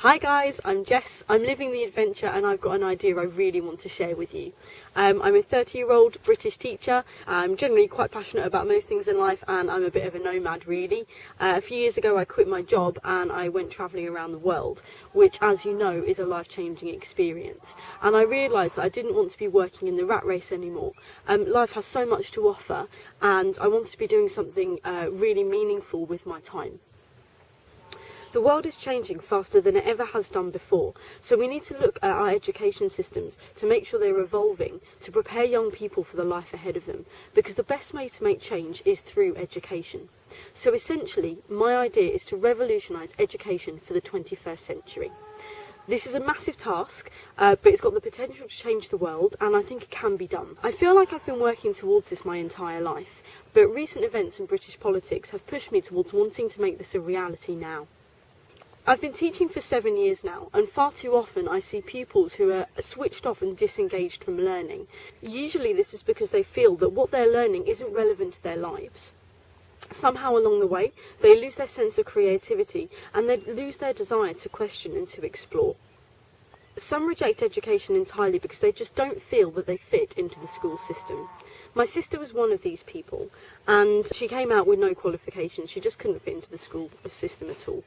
Hi guys, I'm Jess. I'm living the adventure and I've got an idea I really want to share with you. I'm a 30-year-old British teacher. I'm generally quite passionate about most things in life and I'm a bit of a nomad really. A few years ago I quit my job and I went travelling around the world, which as you know is a life-changing experience. And I realised that I didn't want to be working in the rat race anymore. Life has so much to offer and I wanted to be doing something really meaningful with my time. The world is changing faster than it ever has done before, so we need to look at our education systems to make sure they're evolving, to prepare young people for the life ahead of them, because the best way to make change is through education. So essentially, my idea is to revolutionise education for the 21st century. This is a massive task, but it's got the potential to change the world, and I think it can be done. I feel like I've been working towards this my entire life, but recent events in British politics have pushed me towards wanting to make this a reality now. I've been teaching for 7 years now, and far too often I see pupils who are switched off and disengaged from learning. Usually this is because they feel that what they're learning isn't relevant to their lives. Somehow along the way, they lose their sense of creativity and they lose their desire to question and to explore. Some reject education entirely because they just don't feel that they fit into the school system. My sister was one of these people, and she came out with no qualifications. She just couldn't fit into the school system at all.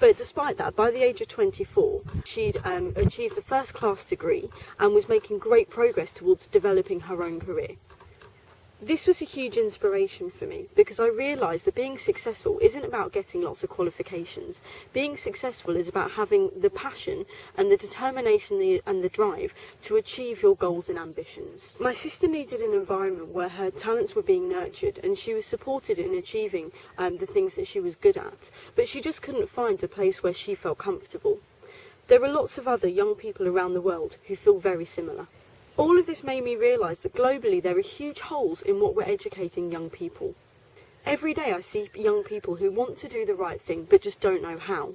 But despite that, by the age of 24, she'd achieved a first-class degree and was making great progress towards developing her own career. This was a huge inspiration for me because I realised that being successful isn't about getting lots of qualifications. Being successful is about having the passion and the determination and the drive to achieve your goals and ambitions. My sister needed an environment where her talents were being nurtured and she was supported in achieving the things that she was good at, but she just couldn't find a place where she felt comfortable. There are lots of other young people around the world who feel very similar. All of this made me realise that globally there are huge holes in what we're educating young people. Every day I see young people who want to do the right thing but just don't know how,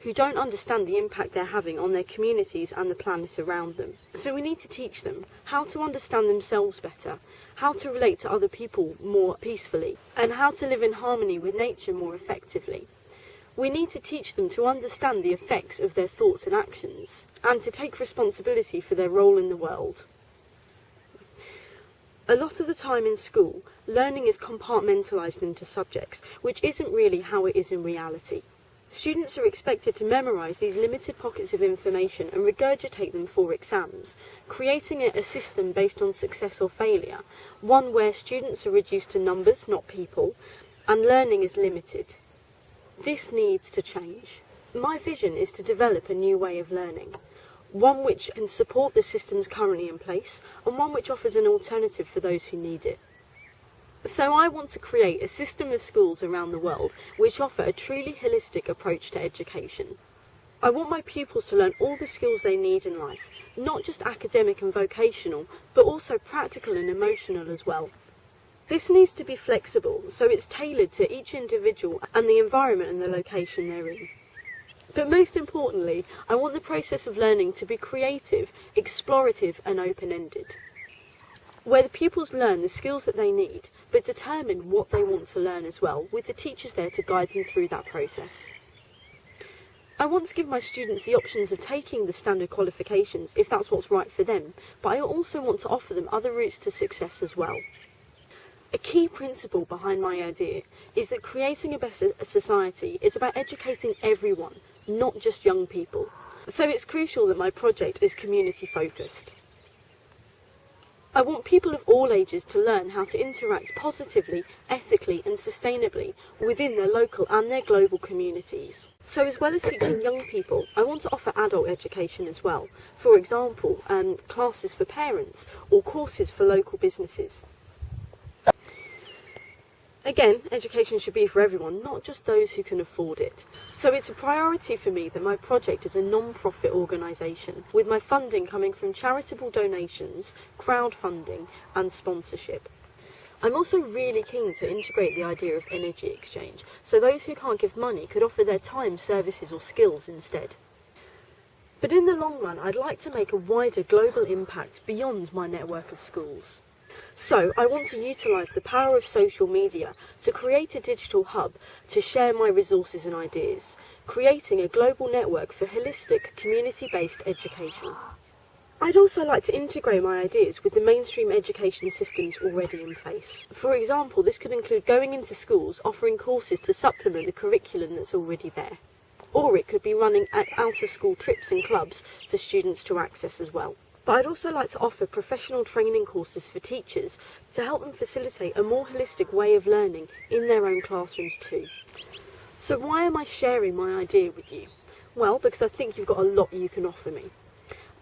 who don't understand the impact they're having on their communities and the planet around them. So we need to teach them how to understand themselves better, how to relate to other people more peacefully, and how to live in harmony with nature more effectively. We need to teach them to understand the effects of their thoughts and actions, and to take responsibility for their role in the world. A lot of the time in school, learning is compartmentalised into subjects, which isn't really how it is in reality. Students are expected to memorise these limited pockets of information and regurgitate them for exams, creating a system based on success or failure, one where students are reduced to numbers, not people, and learning is limited. This needs to change. My vision is to develop a new way of learning. One which can support the systems currently in place, and one which offers an alternative for those who need it. So I want to create a system of schools around the world which offer a truly holistic approach to education. I want my pupils to learn all the skills they need in life, not just academic and vocational, but also practical and emotional as well. This needs to be flexible, so it's tailored to each individual and the environment and the location they're in. But most importantly, I want the process of learning to be creative, explorative and open-ended, where the pupils learn the skills that they need, but determine what they want to learn as well, with the teachers there to guide them through that process. I want to give my students the options of taking the standard qualifications if that's what's right for them, but I also want to offer them other routes to success as well. A key principle behind my idea is that creating a better society is about educating everyone, not just young people. So it's crucial that my project is community focused. I want people of all ages to learn how to interact positively, ethically and sustainably within their local and their global communities. So as well as teaching young people, I want to offer adult education as well. For example, classes for parents or courses for local businesses. Again, education should be for everyone, not just those who can afford it. So it's a priority for me that my project is a non-profit organisation, with my funding coming from charitable donations, crowdfunding and sponsorship. I'm also really keen to integrate the idea of energy exchange, so those who can't give money could offer their time, services or skills instead. But in the long run, I'd like to make a wider global impact beyond my network of schools. So I want to utilise the power of social media to create a digital hub to share my resources and ideas, creating a global network for holistic, community-based education. I'd also like to integrate my ideas with the mainstream education systems already in place. For example, this could include going into schools, offering courses to supplement the curriculum that's already there. Or it could be running out-of-school trips and clubs for students to access as well. But I'd also like to offer professional training courses for teachers to help them facilitate a more holistic way of learning in their own classrooms too. So why am I sharing my idea with you? Well, because I think you've got a lot you can offer me.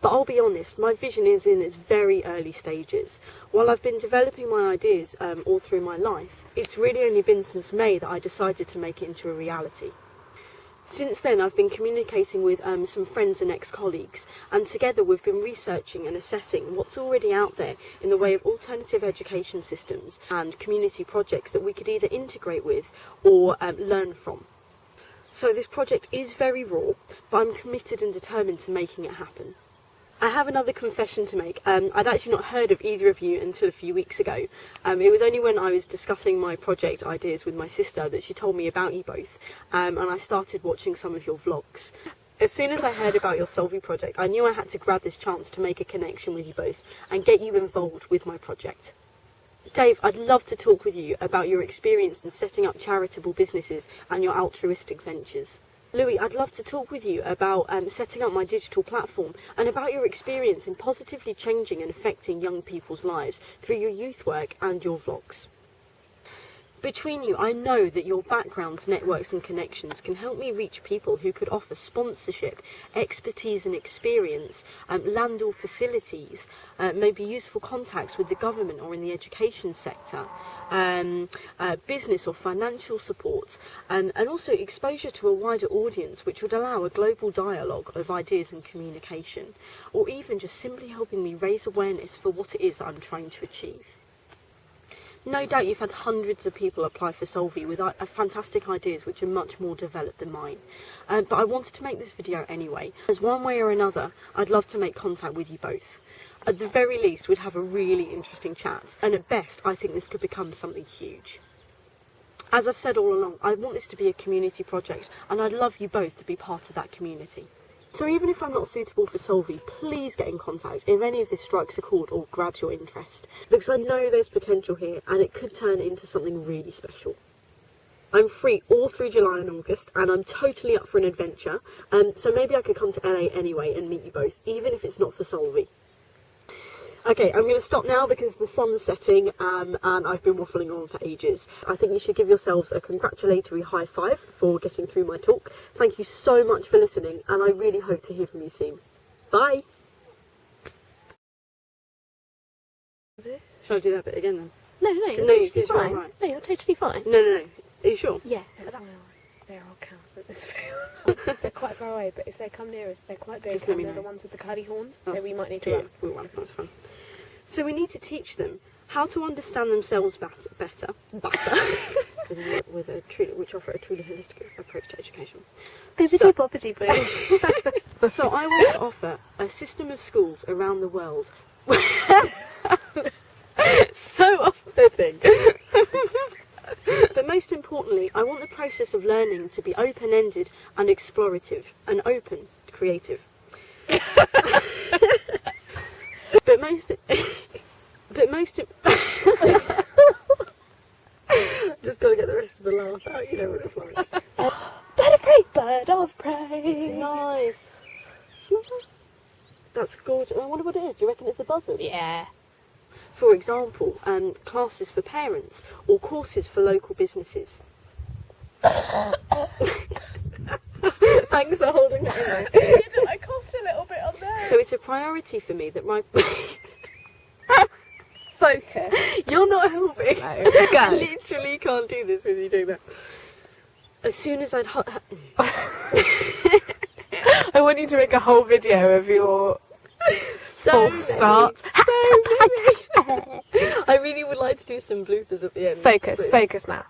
But I'll be honest, my vision is in its very early stages. While I've been developing my ideas all through my life, it's really only been since May that I decided to make it into a reality. Since then, I've been communicating with some friends and ex-colleagues, and together we've been researching and assessing what's already out there in the way of alternative education systems and community projects that we could either integrate with or learn from. So this project is very raw, but I'm committed and determined to making it happen. I have another confession to make. I'd actually not heard of either of you until a few weeks ago. It was only when I was discussing my project ideas with my sister that she told me about you both, and I started watching some of your vlogs. As soon as I heard about your Solvey Project, I knew I had to grab this chance to make a connection with you both and get you involved with my project. Dave, I'd love to talk with you about your experience in setting up charitable businesses and your altruistic ventures. Louis, I'd love to talk with you about setting up my digital platform and about your experience in positively changing and affecting young people's lives through your youth work and your vlogs. Between you, I know that your backgrounds, networks and connections can help me reach people who could offer sponsorship, expertise and experience, land or facilities, maybe useful contacts with the government or in the education sector, business or financial support, and also exposure to a wider audience which would allow a global dialogue of ideas and communication, or even just simply helping me raise awareness for what it is that I'm trying to achieve. No doubt you've had hundreds of people apply for Solvey with fantastic ideas which are much more developed than mine. But I wanted to make this video anyway, as one way or another I'd love to make contact with you both. At the very least we'd have a really interesting chat, and at best I think this could become something huge. As I've said all along, I want this to be a community project, and I'd love you both to be part of that community. So even if I'm not suitable for Solvey, please get in contact if any of this strikes a chord or grabs your interest, because I know there's potential here and it could turn into something really special. I'm free all through July and August, and I'm totally up for an adventure, so maybe I could come to LA anyway and meet you both, even if it's not for Solvey. Okay, I'm going to stop now because the sun's setting and I've been waffling on for ages. I think you should give yourselves a congratulatory high five for getting through my talk. Thank you so much for listening, and I really hope to hear from you soon. Bye! Shall I do that bit again then? No, you're totally fine. Right. No, you're totally fine. No. Are you sure? Yeah. They're all cows at this field. They're quite far away, but if they come near us, they're quite big, and they're the ones with the curly horns, so we might need to run. We'll run, that's fine. So we need to teach them how to understand themselves better, which offer a truly holistic approach to education. Bibbidi boo. So I want to offer a system of schools around the world. So off-putting. But most importantly, I want the process of learning to be open-ended and explorative, and open, creative. But most just gotta get the rest of the laugh out, you know what it's like. Bird of prey. Nice. That's gorgeous. I wonder what it is. Do you reckon it's a buzzard? Yeah. For example, classes for parents or courses for local businesses. Thanks for holding it in. I coughed a little bit on there. So it's a priority for me that my... Focus. You're not helping. No, I go. literally can't do this with you doing that. As soon as I'd... I want you to make a whole video of your false start. I really would like to do some bloopers at the end. Focus now.